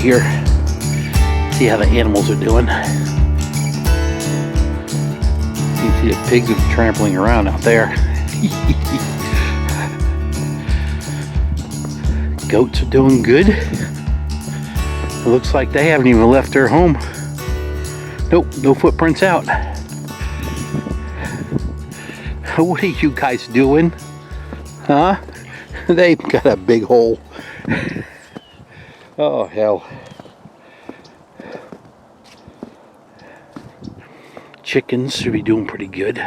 here. See how the animals are doing. You can see the pigs are trampling around out there. Goats are doing good. It looks like they haven't even left their home. Nope, no footprints out. What are you guys doing? Huh? They've got a big hole. Oh, hell. Chickens should be doing pretty good.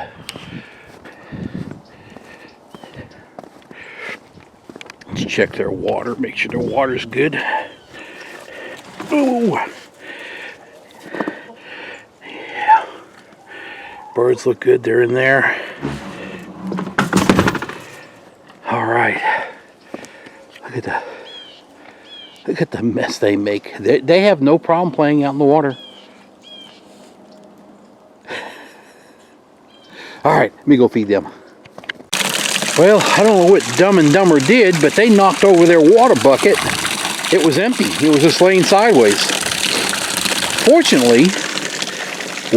Let's check their water, make sure their water's good. Oh! Yeah. Birds look good, they're in there. Alright. Look at the mess they make. They have no problem playing out in the water. Alright, let me go feed them. Well, I don't know what Dumb and Dumber did, but they knocked over their water bucket. It was empty. It was just laying sideways. Fortunately,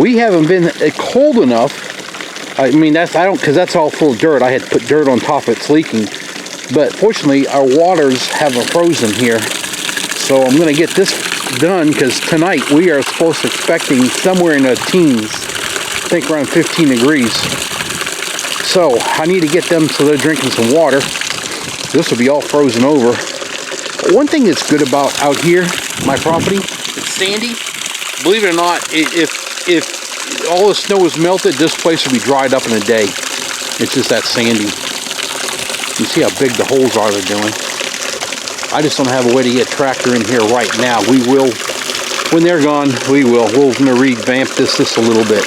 we haven't been cold enough. I mean, because that's all full of dirt. I had to put dirt on top of it, it's leaking. But fortunately, our waters haven't frozen here. So I'm going to get this done, because tonight we are supposed to expecting somewhere in the teens. I think around 15 degrees. So I need to get them so they're drinking some water. This will be all frozen over. One thing that's good about out here, my property, it's sandy. Believe it or not, if all the snow is melted, this place will be dried up in a day. It's just that sandy. You see how big the holes are they're doing. I just don't have a way to get a tractor in here right now. We will, when they're gone, we will. We're going to revamp this just a little bit.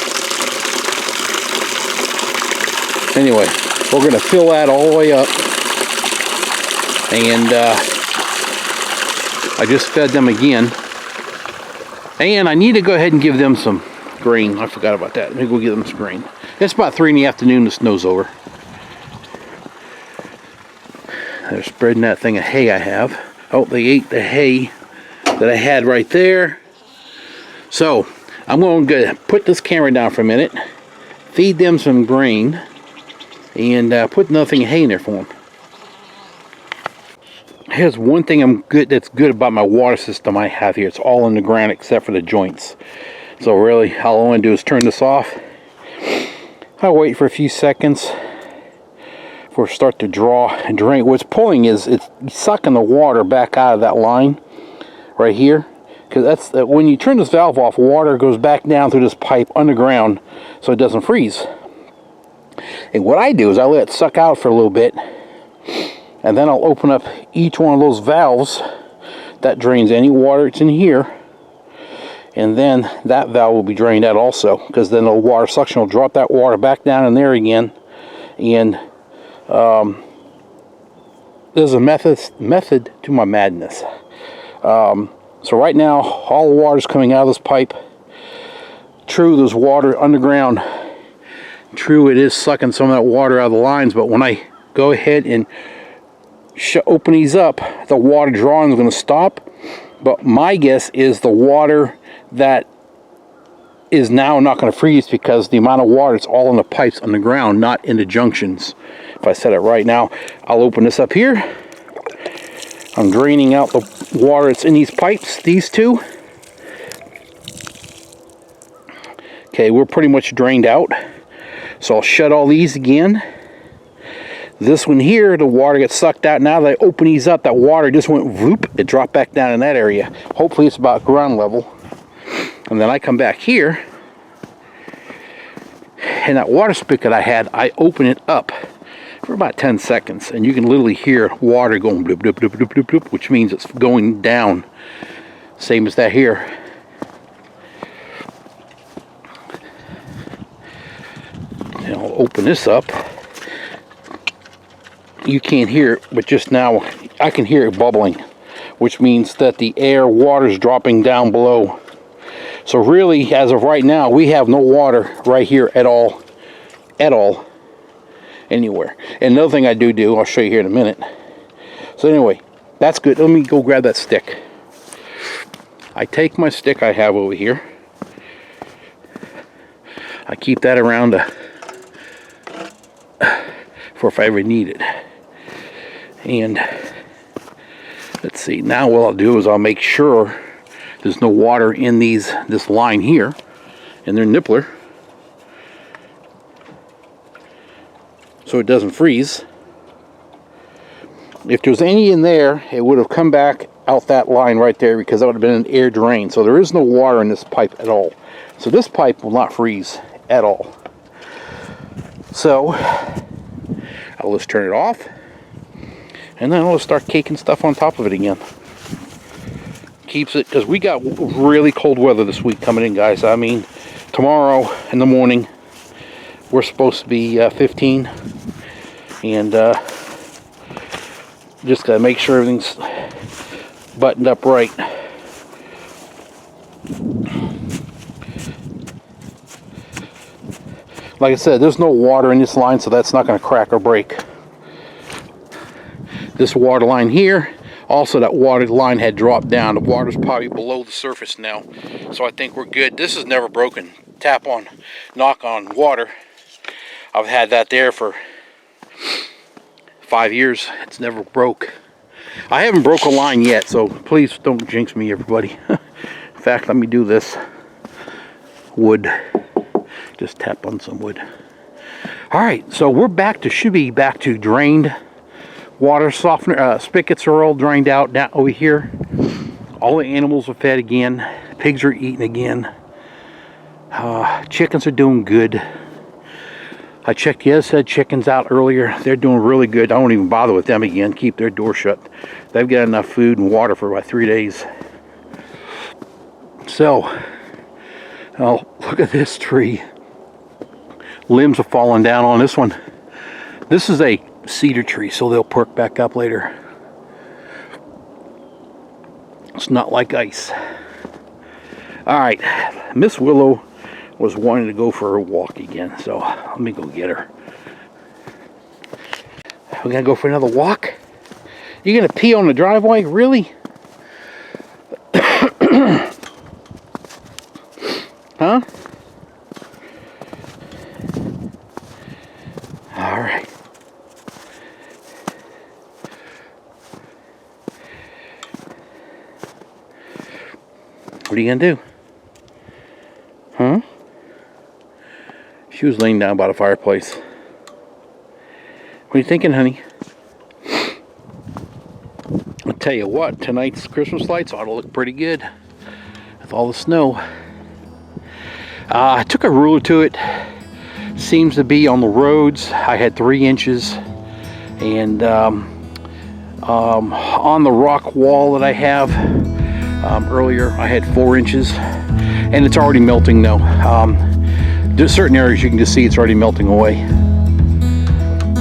Anyway, we're going to fill that all the way up. And I just fed them again. And I need to go ahead and give them some grain. I forgot about that. Let me go give them some grain. It's about 3 in the afternoon. The snow's over. They're spreading that thing of hay I have. Oh, they ate the hay that I had right there. So, I'm going to put this camera down for a minute. Feed them some grain. And put nothing hay in there for them. Here's one thing that's good about my water system I have here. It's all in the ground except for the joints. So really, all I want to do is turn this off. I'll wait for a few seconds for it to start to draw and drain. What's pulling is it's sucking the water back out of that line right here. Because that's when you turn this valve off, water goes back down through this pipe underground so it doesn't freeze. And what I do is I let it suck out for a little bit, and then I'll open up each one of those valves that drains any water that's in here, and then that valve will be drained out also, because then the water suction will drop that water back down in there again. And there's a method to my madness. So right now all the water is coming out of this pipe. True, there's water underground. True, it is sucking some of that water out of the lines, but when I go ahead and open these up, the water drawing is going to stop. But my guess is the water that is now not going to freeze, because the amount of water is all in the pipes underground, not in the junctions. If I set it right now, I'll open this up here. I'm draining out the water that's in these pipes, these two. Okay, we're pretty much drained out. So I'll shut all these again. This one here, the water gets sucked out. Now that I open these up, that water just went whoop, it dropped back down in that area. Hopefully it's about ground level. And then I come back here, and that water spigot I had, I open it up for about 10 seconds, and you can literally hear water going bloop, bloop, bloop, bloop, bloop, bloop, which means it's going down. Same as that here. And I'll open this up. You can't hear it, but just now I can hear it bubbling, which means that the water is dropping down below. So really, as of right now, we have no water right here at all, anywhere. And another thing I do, I'll show you here in a minute. So anyway, that's good. Let me go grab that stick. I take my stick I have over here. I keep that around for if I ever need it. And let's see, now what I'll do is I'll make sure there's no water in this line here, in their nippler, so it doesn't freeze. If there's any in there, it would have come back out that line right there, because that would have been an air drain. So there is no water in this pipe at all. So this pipe will not freeze at all. So I'll just turn it off, and then I'll just start caking stuff on top of it again. Keeps it, because we got really cold weather this week coming in, guys. I mean, tomorrow in the morning we're supposed to be 15, and just gotta make sure everything's buttoned up right. Like I said, there's no water in this line, so that's not going to crack or break. This water line here, also that water line had dropped down. The water's probably below the surface now, so I think we're good. This is never broken. Tap on, knock on water. I've had that there for 5 years. It's never broke. I haven't broke a line yet, so please don't jinx me, everybody. In fact, let me do this. Wood. Just tap on some wood. Alright, so we're back to, should be back to drained water softener. Spigots are all drained out now over here. All the animals are fed again. Pigs are eating again. Chickens are doing good. I checked the other set chickens out earlier. They're doing really good. I won't even bother with them again. Keep their door shut. They've got enough food and water for about 3 days. So, oh, look at this tree. Limbs are falling down on this one. This is a cedar tree, so they'll perk back up later. It's not like ice. Alright, Miss Willow was wanting to go for a walk again, so let me go get her. We're gonna go for another walk? You gonna pee on the driveway? Really? Huh? Alright. What are you gonna do? Huh? She was laying down by the fireplace. What are you thinking, honey? I'll tell you what, tonight's Christmas lights ought to look pretty good with all the snow. I took a ruler to it. Seems to be on the roads. I had 3 inches, and on the rock wall that I have earlier, I had 4 inches, and it's already melting now. There's certain areas you can just see it's already melting away.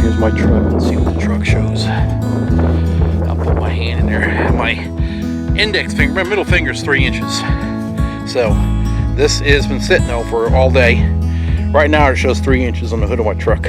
Here's my truck. Let's see what the truck shows. I'll put my hand in there. My index finger, my middle finger is 3 inches. So this has been sitting though for all day. Right now it shows 3 inches on the hood of my truck.